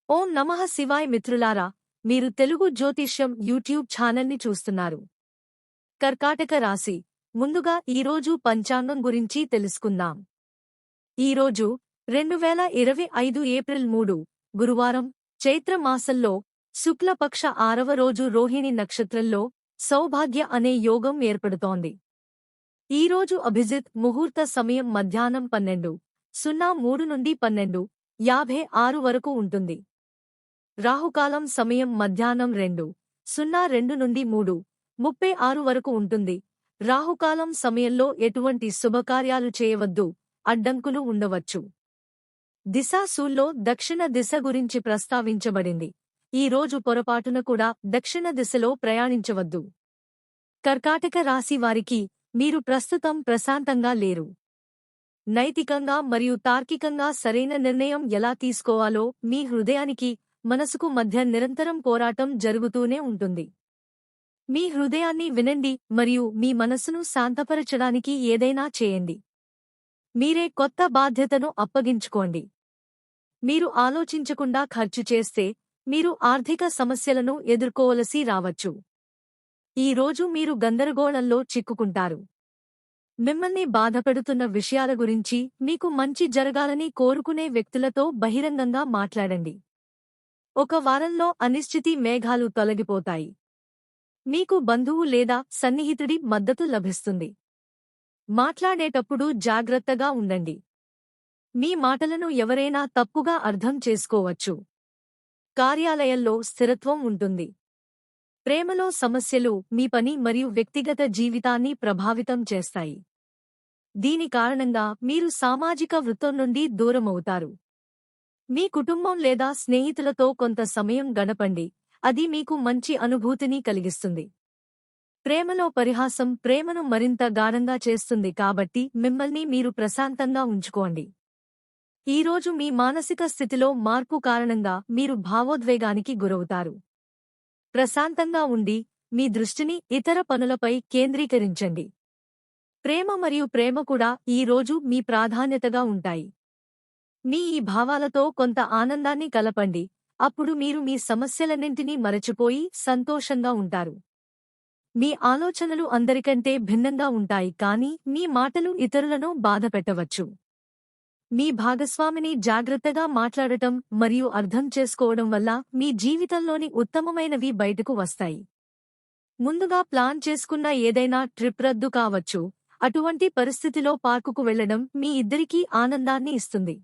ఓం నమః శివాయ మిత్రులారా, మీరు తెలుగు జ్యోతిష్యం యూట్యూబ్ ఛానల్ని చూస్తున్నారు. కర్కాటక రాశి. ముందుగా ఈరోజు పంచాంగం గురించి తెలుసుకుందాం. ఈరోజు 2025 ఏప్రిల్ 3 గురువారం, చైత్ర మాసంలో శుక్లపక్ష 6వ రోజు రోహిణి నక్షత్రంలో సౌభాగ్య అనే యోగం ఏర్పడుతోంది. ఈరోజు అభిజిత్ ముహూర్త సమయం మధ్యాహ్నం 12:03 నుండి 12:56 వరకు ఉంటుంది. రాహుకాలం సమయం మధ్యాహ్నం 2:02 నుండి 3:36 వరకు ఉంటుంది. రాహుకాలం సమయంలో ఎటువంటి శుభకార్యాలు చేయవద్దు, అడ్డంకులు ఉండవచ్చు. దిశాశూల్లో దక్షిణ దిశ గురించి ప్రస్తావించబడింది. ఈ రోజు పొరపాటున కూడా దక్షిణ దిశలో ప్రయాణించవద్దు. కర్కాటక రాశి వారికి మీరు ప్రస్తుతం ప్రశాంతంగా లేరు. నైతికంగా మరియు తార్కికంగా సరైన నిర్ణయం ఎలా తీసుకోవాలో మీ హృదయానికి, మనసుకు మధ్య నిరంతరం పోరాటం జరుగుతూనే ఉంటుంది. మీ హృదయాన్ని వినండి మరియు మీ మనసును శాంతపరచడానికి ఏదైనా చేయండి. మీరే కొత్త బాధ్యతను అప్పగించుకోండి. మీరు ఆలోచించకుండా ఖర్చు చేస్తే మీరు ఆర్థిక సమస్యలను ఎదుర్కోవలసి రావచ్చు. ఈ రోజు మీరు గందరగోళంలో చిక్కుకుంటారు. మిమ్మల్ని బాధపెడుతున్న విషయాల గురించి మీకు మంచి జరగాలని కోరుకునే వ్యక్తులతో బహిరంగంగా మాట్లాడండి. ఒక వారంలో అనిశ్చితి మేఘాలు తొలగిపోతాయి. మీకు బంధువు లేదా సన్నిహితుడి మద్దతు లభిస్తుంది. మాట్లాడేటప్పుడు జాగ్రత్తగా ఉండండి. మీ మాటలను ఎవరైనా తప్పుగా అర్థం చేసుకోవచ్చు. కార్యాలయంలో స్థిరత్వం ఉంటుంది. ప్రేమలో సమస్యలు మీ పని మరియు వ్యక్తిగత జీవితాన్ని ప్రభావితం చేస్తాయి. దీని కారణంగా మీరు సామాజిక వృత్తం నుండి దూరమవుతారు. మీ కుటుంబం లేదా స్నేహితులతో కొంత సమయం గడపండి, అది మీకు మంచి అనుభూతిని కలిగిస్తుంది. ప్రేమలో పరిహాసం ప్రేమను మరింత గాఢంగా చేస్తుంది, కాబట్టి మిమ్మల్ని మీరు ప్రశాంతంగా ఉంచుకోండి. ఈరోజు మీ మానసిక స్థితిలో మార్పు కారణంగా మీరు భావోద్వేగానికి గురవుతారు. ప్రశాంతంగా ఉండి మీ దృష్టిని ఇతర పనులపై కేంద్రీకరించండి. ప్రేమ మరియు ప్రేమ కూడా ఈ రోజు మీ ప్రాధాన్యతగా ఉంటాయి. మీ ఈ భావాలతో కొంత ఆనందాన్ని కలపండి, అప్పుడు మీరు మీ సమస్యలన్నింటినీ మరచిపోయి సంతోషంగా ఉంటారు. మీ ఆలోచనలు అందరికంటే భిన్నంగా ఉంటాయి, కానీ మీ మాటలు ఇతరులను బాధపెట్టవచ్చు. మీ భాగస్వామిని జాగ్రత్తగా మాట్లాడటం మరియు అర్థం చేసుకోవడం వల్ల మీ జీవితంలోని ఉత్తమమైనవి బయటకు వస్తాయి. ముందుగా ప్లాన్ చేసుకున్న ఏదైనా ట్రిప్ రద్దు కావచ్చు. అటువంటి పరిస్థితిలో పార్కుకు వెళ్లడం మీ ఇద్దరికీ ఆనందాన్ని ఇస్తుంది.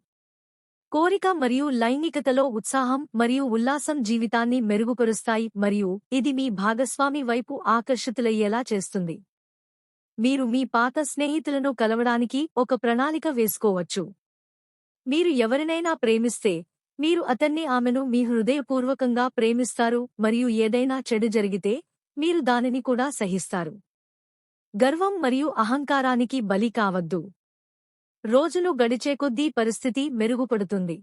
కోరిక మరియు లైంగికతలో ఉత్సాహం మరియు ఉల్లాసం జీవితాన్ని మెరుగుపరుస్తాయి మరియు ఇది మీ భాగస్వామి వైపు ఆకర్షితులయ్యేలా చేస్తుంది. మీరు మీ పాత స్నేహితులను కలవడానికి ఒక ప్రణాళిక వేసుకోవచ్చు. మీరు ఎవరినైనా ప్రేమిస్తే, మీరు అతన్ని ఆమెను మీ హృదయపూర్వకంగా ప్రేమిస్తారు మరియు ఏదైనా చెడు జరిగితే మీరు దానిని కూడా సహిస్తారు. గర్వం మరియు అహంకారానికి బలి కావద్దు. రోజులు గడిచే కొద్దీ పరిస్థితి మెరుగుపడుతుంది.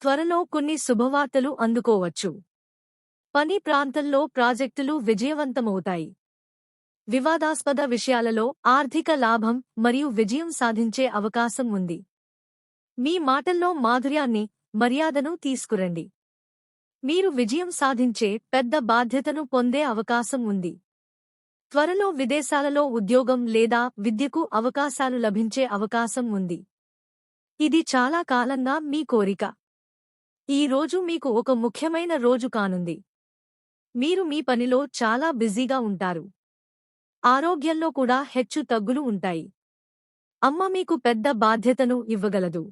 త్వరలో కొన్ని శుభవార్తలు అందుకోవచ్చు. పని ప్రాంతంలో ప్రాజెక్టులు విజయవంతమవుతాయి. వివాదాస్పద విషయాలలో ఆర్థిక లాభం మరియు విజయం సాధించే అవకాశం ఉంది. మీ మాటల్లో మాధుర్యాన్ని, మర్యాదను తీసుకురండి. మీరు విజయం సాధించే పెద్ద బాధ్యతను పొందే అవకాశం ఉంది. త్వరలో విదేశాలలో ఉద్యోగం లేదా విద్యకు అవకాశాలు లభించే అవకాశం ఉంది. ఇది చాలా కాలంగా మీ కోరిక. ఈ రోజు మీకు ఒక ముఖ్యమైన రోజు కానుంది. మీరు మీ పనిలో చాలా బిజీగా ఉంటారు. ఆరోగ్యంలో కూడా హెచ్చు తగ్గులు ఉంటాయి. అమ్మ మీకు పెద్ద బాధ్యతను ఇవ్వగలదు.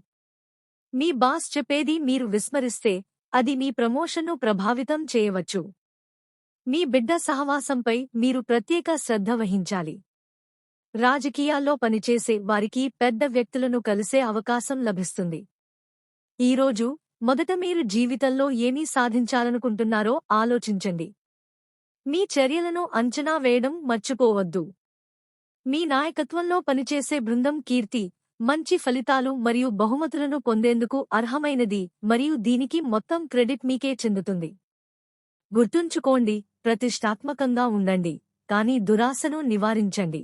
మీ బాస్ చెప్పేది మీరు విస్మరిస్తే అది మీ ప్రమోషన్ను ప్రభావితం చేయవచ్చు. మీ బిడ్డ సహవాసంపై మీరు ప్రత్యేక శ్రద్ధ వహించాలి. రాజకీయాల్లో పనిచేసే వారికి పెద్ద వ్యక్తులను కలిసే అవకాశం లభిస్తుంది. ఈరోజు మొదట మీరు జీవితంలో ఏమీ సాధించాలనుకుంటున్నారో ఆలోచించండి. మీ చర్యలను అంచనా వేయడం మర్చిపోవద్దు. మీ నాయకత్వంలో పనిచేసే బృందం కీర్తి, మంచి ఫలితాలు మరియు బహుమతులను పొందేందుకు అర్హమైనది మరియు దీనికి మొత్తం క్రెడిట్ మీకే చెందుతుంది. గుర్తుంచుకోండి, ప్రతిష్టాత్మకంగా ఉండండి, కానీ దురాశను నివారించండి.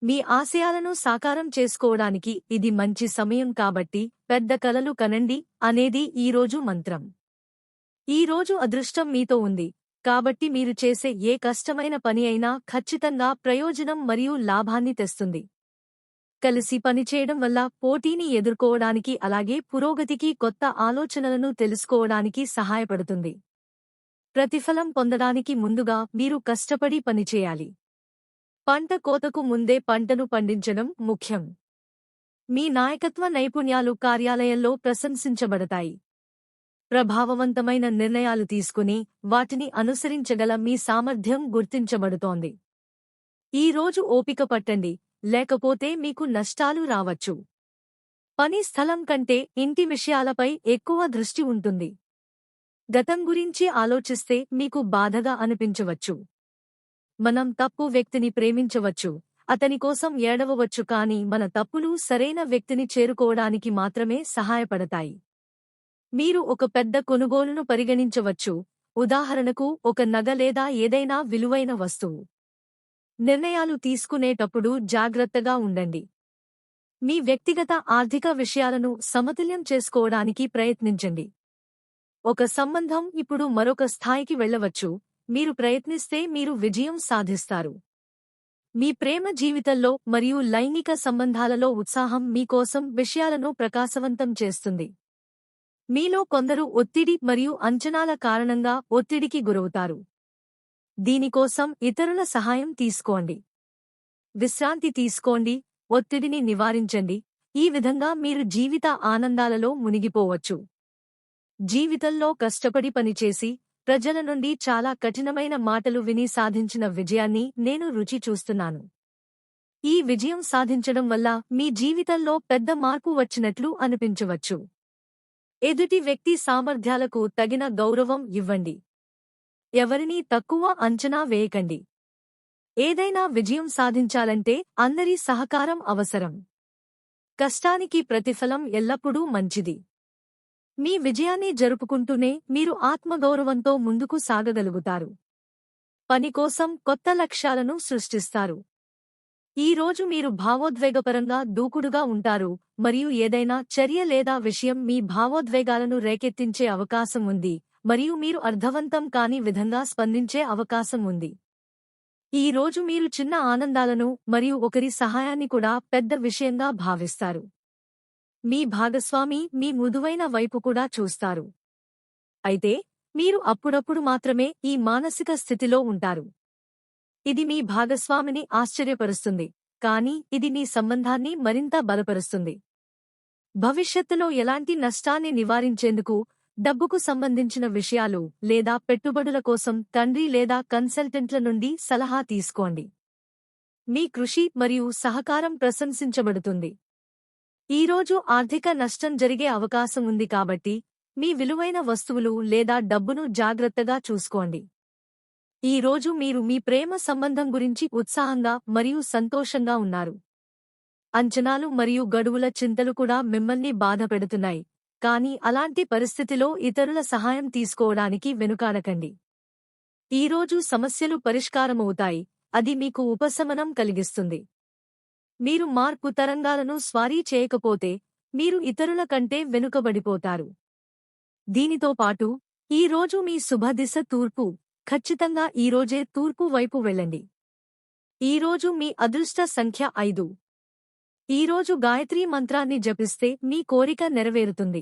మీ ఆశయాలను సాకారం చేసుకోవడానికి ఇది మంచి సమయం, కాబట్టి పెద్ద కలలు కనండి అనేది ఈరోజు మంత్రం. ఈ రోజు అదృష్టం మీతో ఉంది, కాబట్టి మీరు చేసే ఏ కష్టమైన పని అయినా ఖచ్చితంగా ప్రయోజనం మరియు లాభాన్ని తెస్తుంది. కలిసి పనిచేయడం వల్ల పోటీని ఎదుర్కోవడానికి అలాగే పురోగతికి కొత్త ఆలోచనలను తెలుసుకోవడానికి సహాయపడుతుంది. ప్రతిఫలం పొందడానికి ముందుగా మీరు కష్టపడి పనిచేయాలి. పంట కోతకు ముందే పంటను పండించడం ముఖ్యం. మీ నాయకత్వ నైపుణ్యాలు కార్యాలయంలో ప్రశంసించబడతాయి. ప్రభావవంతమైన నిర్ణయాలు తీసుకుని వాటిని అనుసరించగల మీ సామర్థ్యం గుర్తించబడుతోంది. ఈ రోజు ఓపిక పట్టండి, లేకపోతే మీకు నష్టాలు రావచ్చు. పని స్థలం కంటే ఇంటి విషయాలపై ఎక్కువ దృష్టి ఉంటుంది. గతం గురించి ఆలోచిస్తే మీకు బాధగా అనిపించవచ్చు. మనం తప్పు వ్యక్తిని ప్రేమించవచ్చు, అతని కోసం ఏడవవచ్చు, కానీ మన తప్పులు సరైన వ్యక్తిని చేరుకోవడానికి మాత్రమే సహాయపడతాయి. మీరు ఒక పెద్ద కొనుగోలును పరిగణించవచ్చు, ఉదాహరణకు ఒక నగ లేదా ఏదైనా విలువైన వస్తువు. నిర్ణయాలు తీసుకునేటప్పుడు జాగ్రత్తగా ఉండండి. మీ వ్యక్తిగత ఆర్థిక విషయాలను సమతుల్యం చేసుకోవడానికి ప్రయత్నించండి. ఒక సంబంధం ఇప్పుడు మరొక స్థాయికి వెళ్ళవచ్చు, మీరు ప్రయత్నిస్తే మీరు విజయం సాధిస్తారు. మీ ప్రేమ జీవితంలో మరియు లైంగిక సంబంధాలలో ఉత్సాహం మీకోసం విషయాలను ప్రకాశవంతం చేస్తుంది. మీలో కొందరు ఒత్తిడి మరియు అంచనాల కారణంగా ఒత్తిడికి గురవుతారు. దీనికోసం ఇతరుల సహాయం తీసుకోండి. విశ్రాంతి తీసుకోండి, ఒత్తిడిని నివారించండి. ఈ విధంగా మీరు జీవిత ఆనందాలలో మునిగిపోవచ్చు. జీవితంలో కష్టపడి పనిచేసి ప్రజల నుండి చాలా కఠినమైన మాటలు విని సాధించిన విజయాన్ని నేను రుచి చూస్తున్నాను. ఈ విజయం సాధించడం వల్ల మీ జీవితంలో పెద్ద మార్పు వచ్చినట్లు అనిపించవచ్చు. ఎదుటి వ్యక్తి సామర్థ్యాలకు తగిన గౌరవం ఇవ్వండి. ఎవరినీ తక్కువ అంచనా వేయకండి. ఏదైనా విజయం సాధించాలంటే అందరి సహకారం అవసరం. కష్టానికి ప్రతిఫలం ఎల్లప్పుడూ మంచిది. మీ విజయాన్ని జరుపుకుంటూనే మీరు ఆత్మగౌరవంతో ముందుకు సాగగలుగుతారు. పని కోసం కొత్త లక్ష్యాలను సృష్టిస్తారు. ఈ రోజు మీరు భావోద్వేగపరంగా దూకుడుగా ఉంటారు మరియు ఏదైనా చర్య లేదా విషయం మీ భావోద్వేగాలను రేకెత్తించే అవకాశం ఉంది మరియు మీరు అర్థవంతం కాని విధంగా స్పందించే అవకాశం ఉంది. ఈ రోజు మీరు చిన్న ఆనందాలను మరియు ఒకరి సహాయాన్ని కూడా పెద్ద విషయంగా భావిస్తారు. మీ భాగస్వామి మీ మృదువైన వైపు కూడా చూస్తారు. అయితే మీరు అప్పుడప్పుడు మాత్రమే ఈ మానసిక స్థితిలో ఉంటారు. ఇది మీ భాగస్వామిని ఆశ్చర్యపరుస్తుంది, కానీ ఇది మీ సంబంధాన్ని మరింత బలపరుస్తుంది. భవిష్యత్తులో ఎలాంటి నష్టాన్ని నివారించేందుకు డబ్బుకు సంబంధించిన విషయాలు లేదా పెట్టుబడుల కోసం తండ్రి లేదా కన్సల్టెంట్ల నుండి సలహా తీసుకోండి. మీ కృషి మరియు సహకారం ప్రశంసించబడుతుంది. ఈ రోజు ఆర్థిక నష్టం జరిగే అవకాశం ఉంది, కాబట్టి మీ విలువైన వస్తువులు లేదా డబ్బును జాగ్రత్తగా చూసుకోండి. ఈ రోజు మీరు మీ ప్రేమ సంబంధం గురించి ఉత్సాహంగా మరియు సంతోషంగా ఉన్నారు. అంచనాలు మరియు గడువుల చింతలు కూడా మిమ్మల్ని బాధపెడుతున్నాయి, కానీ అలాంటి పరిస్థితిలో ఇతరుల సహాయం తీసుకోవడానికి వెనుకాడకండి. ఈ రోజు సమస్యలు పరిష్కారమవుతాయి, అది మీకు ఉపశమనం కలిగిస్తుంది. మీరు మార్పు తరంగాలను స్వారీ చేయకపోతే మీరు ఇతరుల కంటే వెనుకబడిపోతారు. దీనితో పాటు ఈ రోజు మీ శుభదిశ తూర్పు. ఖచ్చితంగా ఈరోజే తూర్పు వైపు వెళ్ళండి. ఈరోజు మీ అదృష్ట సంఖ్య 5. ఈరోజు గాయత్రీ మంత్రాన్ని జపిస్తే మీ కోరిక నెరవేరుతుంది.